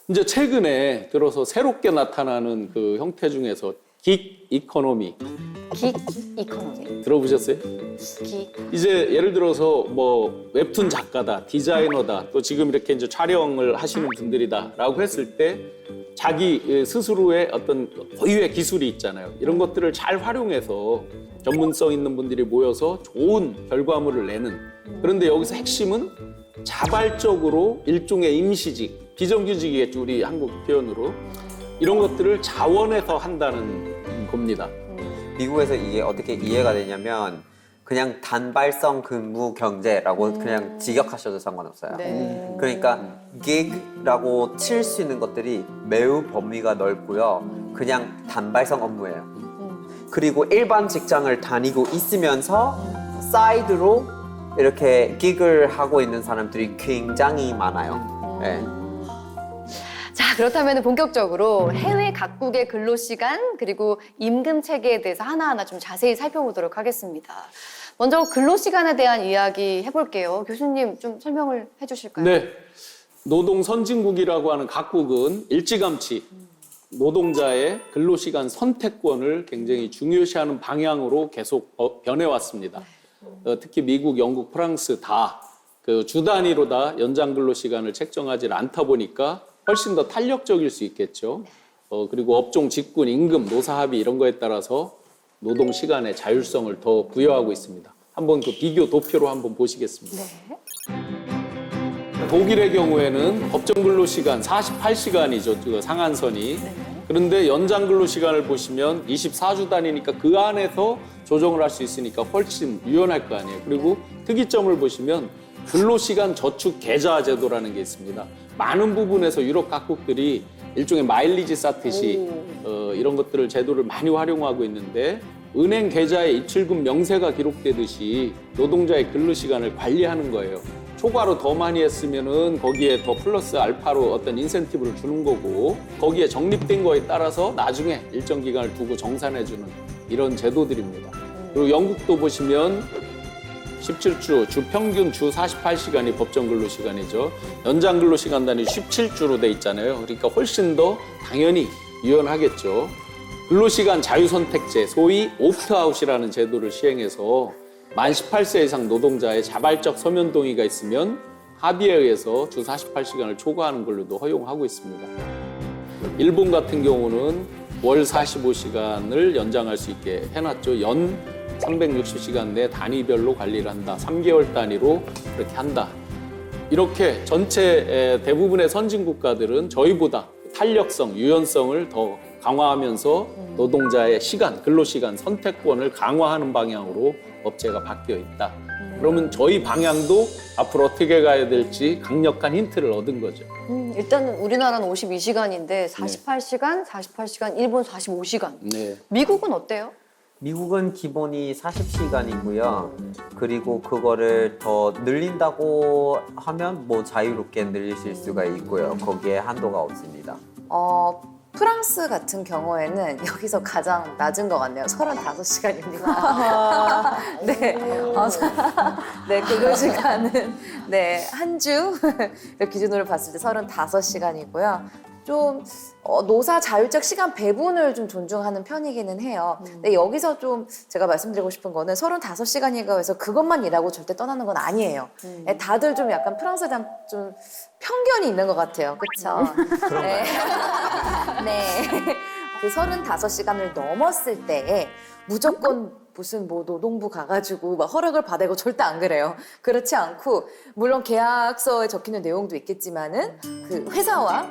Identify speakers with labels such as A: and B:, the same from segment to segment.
A: 이제 최근에 들어서 새롭게 나타나는 그 형태 중에서 긱 이코노미
B: 긱 이코노미.
A: 들어보셨어요?
B: 긱.
A: 이제 예를 들어서 뭐 웹툰 작가다, 디자이너다, 또 지금 이렇게 이제 촬영을 하시는 분들이다라고 했을 때 자기 스스로의 어떤 고유의 기술이 있잖아요. 이런 것들을 잘 활용해서 전문성 있는 분들이 모여서 좋은 결과물을 내는. 그런데 여기서 핵심은 자발적으로 일종의 임시직, 비정규직이겠죠, 우리 한국 표현으로. 이런 것들을 자원해서 한다는 겁니다.
C: 미국에서 이게 어떻게 이해가 되냐면 그냥 단발성 근무 경제라고 그냥 직역하셔도 상관없어요.
B: 네.
C: 그러니까 gig라고 칠 수 있는 것들이 매우 범위가 넓고요. 그냥 단발성 업무예요. 그리고 일반 직장을 다니고 있으면서 사이드로 이렇게 gig을 하고 있는 사람들이 굉장히 많아요. 네.
B: 자, 그렇다면 본격적으로 해외 각국의 근로시간 그리고 임금 체계에 대해서 하나하나 좀 자세히 살펴보도록 하겠습니다. 먼저 근로시간에 대한 이야기 해볼게요. 교수님 좀 설명을 해주실까요?
A: 네. 노동 선진국이라고 하는 각국은 일찌감치 노동자의 근로시간 선택권을 굉장히 중요시하는 방향으로 계속 변해왔습니다. 특히 미국, 영국, 프랑스 다 그 주 단위로 다 연장 근로시간을 책정하지 않다 보니까 훨씬 더 탄력적일 수 있겠죠. 그리고 업종, 직군, 임금, 노사합의 이런 거에 따라서 노동 시간의 자율성을 더 부여하고 있습니다. 한번 그 비교 도표로 한번 보시겠습니다.
B: 네.
A: 독일의 경우에는 법정 근로시간 48시간이죠, 그 상한선이. 그런데 연장 근로시간을 보시면 24주 단위니까 그 안에서 조정을 할 수 있으니까 훨씬 유연할 거 아니에요. 그리고 특이점을 보시면 근로시간 저축 계좌 제도라는 게 있습니다. 많은 부분에서 유럽 각국들이 일종의 마일리지 쌓듯이 이런 것들을 제도를 많이 활용하고 있는데 은행 계좌에 입출금 명세가 기록되듯이 노동자의 근로시간을 관리하는 거예요. 초과로 더 많이 했으면은 거기에 더 플러스 알파로 어떤 인센티브를 주는 거고 거기에 적립된 거에 따라서 나중에 일정 기간을 두고 정산해주는 이런 제도들입니다. 그리고 영국도 보시면 17주, 주 평균 주 48시간이 법정 근로시간이죠. 연장 근로시간 단위 17주로 돼 있잖아요. 그러니까 훨씬 더 당연히 유연하겠죠. 근로시간 자유선택제, 소위 옵트아웃이라는 제도를 시행해서 만 18세 이상 노동자의 자발적 서면 동의가 있으면 합의에 의해서 주 48시간을 초과하는 걸로도 허용하고 있습니다. 일본 같은 경우는 월 45시간을 연장할 수 있게 해놨죠. 연 360시간 내 단위별로 관리를 한다. 3개월 단위로 그렇게 한다. 이렇게 전체 대부분의 선진국가들은 저희보다 탄력성, 유연성을 더 강화하면서 노동자의 시간, 근로시간 선택권을 강화하는 방향으로 업체가 바뀌어 있다. 그러면 저희 방향도 앞으로 어떻게 가야 될지 강력한 힌트를 얻은 거죠.
B: 일단 우리나라는 52시간인데 48시간, 일본 45시간.
A: 네.
B: 미국은 어때요?
C: 미국은 기본이 40시간이고요. 그리고 그거를 더 늘린다고 하면 뭐 자유롭게 늘리실 수가 있고요. 거기에 한도가 없습니다.
D: 프랑스 같은 경우에는 여기서 가장 낮은 것 같네요. 35시간입니다. 네. 네, 근로시간은 네, 한 주 기준으로 봤을 때 35시간이고요. 좀 노사 자율적 시간 배분을 좀 존중하는 편이기는 해요. 근데 여기서 좀 제가 말씀드리고 싶은 거는 35시간이라고 해서 그것만 일하고 절대 떠나는 건 아니에요. 네, 다들 좀 약간 프랑스에 대한 좀 편견이 있는 것 같아요. 그렇죠? 네. 네. 그 35시간을 넘었을 때 무조건 무슨 뭐 노동부 가가지고 막 허락을 받아고 절대 안 그래요. 그렇지 않고 물론 계약서에 적히는 내용도 있겠지만은 그 회사와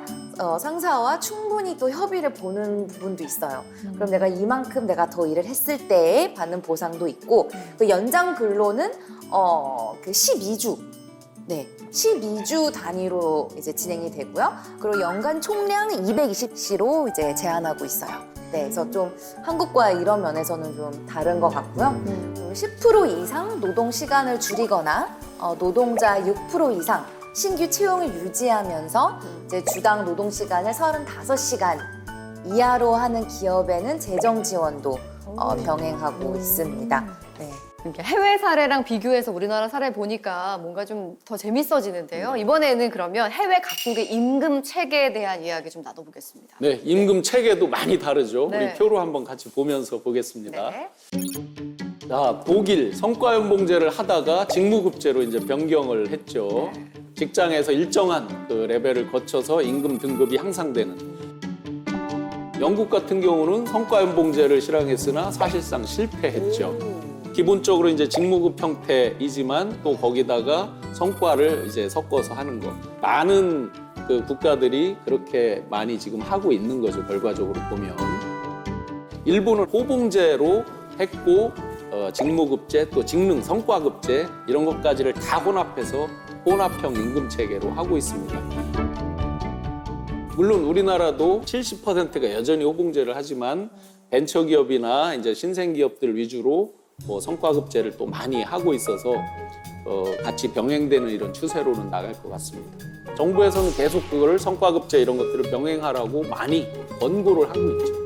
D: 상사와 충분히 또 협의를 보는 부분도 있어요. 그럼 내가 이만큼 내가 더 일을 했을 때 받는 보상도 있고 그 연장 근로는 그 12주 네, 12주 단위로 이제 진행이 되고요. 그리고 연간 총량 220시로 이제 제한하고 있어요. 네, 그래서 좀 한국과 이런 면에서는 좀 다른 것 같고요. 10% 이상 노동 시간을 줄이거나 노동자 6% 이상 신규 채용을 유지하면서 이제 주당 노동 시간을 35시간 이하로 하는 기업에는 재정 지원도 병행하고 있습니다. 네.
B: 이렇게 해외 사례랑 비교해서 우리나라 사례 보니까 뭔가 좀 더 재밌어지는데요. 이번에는 그러면 해외 각국의 임금 체계에 대한 이야기 좀 나눠보겠습니다.
A: 네, 임금 체계도 많이 다르죠.
B: 네.
A: 우리 표로 한번 같이 보면서 보겠습니다.
B: 네.
A: 자, 독일 성과연봉제를 하다가 직무급제로 이제 변경을 했죠. 직장에서 일정한 그 레벨을 거쳐서 임금 등급이 향상되는. 영국 같은 경우는 성과연봉제를 실행했으나 사실상 실패했죠. 기본적으로 이제 직무급 형태이지만 또 거기다가 성과를 이제 섞어서 하는 것. 많은 그 국가들이 그렇게 많이 지금 하고 있는 거죠. 결과적으로 보면. 일본은 호봉제로 했고 직무급제 또 직능 성과급제 이런 것까지를 다 혼합해서 혼합형 임금 체계로 하고 있습니다. 물론 우리나라도 70%가 여전히 호봉제를 하지만 벤처기업이나 이제 신생기업들 위주로 뭐 성과급제를 또 많이 하고 있어서 같이 병행되는 이런 추세로는 나갈 것 같습니다. 정부에서는 계속 그거를 성과급제 이런 것들을 병행하라고 많이 권고를 하고 있죠.